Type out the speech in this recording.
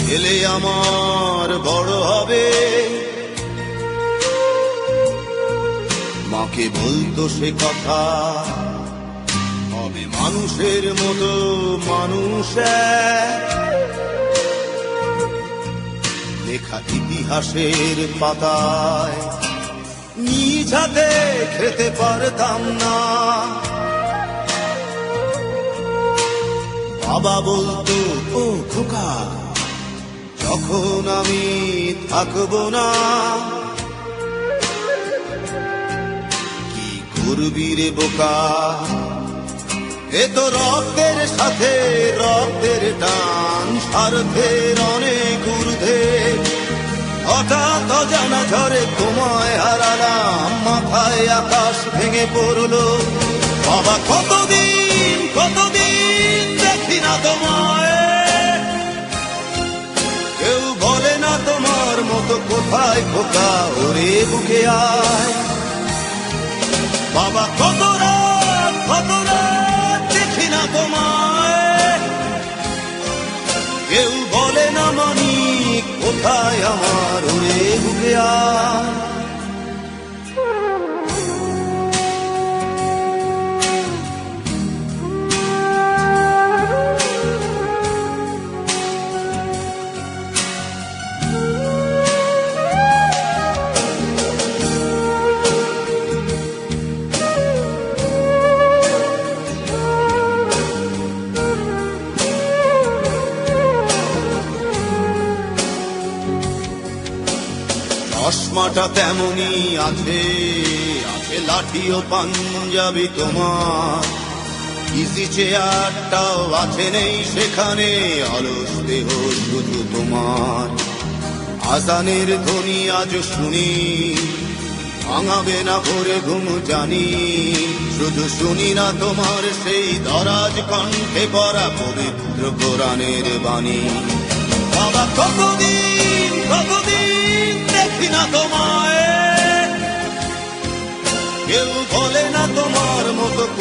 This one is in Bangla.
ছেলে আমার বড় হবে, মাকে বলতো সে কথা, হবে মানুষের মতো মানুষ লেখা ইতিহাসের পাতায় নিজ হাতে খেতে পারতাম না। বাবা বলতো, ও খোকা, যখন আমি থাকবো না, কি করবি রে বোকা, এ তো রক্তের সাথে রক্তের টান, স্বার্থের অনেক ঊর্ধ্বে। হঠাৎ অজানা ঝড়ে তোমায় হারালাম, মাথায় আকাশ ভেঙে পড়লো। বাবা কতদিন কতদিন দেখি না তোমায়, কেউ বলে না তোমার মতো কোথায় খোকা, ওরে বুকে আয়। বাবা কত রাত দেখি না তোমায়, কেউ বলে না মানি কোথায় আমার, ওরে বুকে আয়। চশমাটা তেমনি আছে, আছে লাঠি ও পাঞ্জাবি তোমার, ইজি চেয়ারটাও আছে নেই সেখানে, অলস দেহ শুধু তোমার। আজানের ধ্বনি আজ শুনি, ভাঙাবে না ভোরে ঘুম জানি, শুধু শুনি না তোমার সেই দরাজ কণ্ঠে পড়া পবিত্র কোরআনের বাণী। বাবা কতদিন কতদিন দেখি না তোমায়, কেউ বলে না তোমার মতো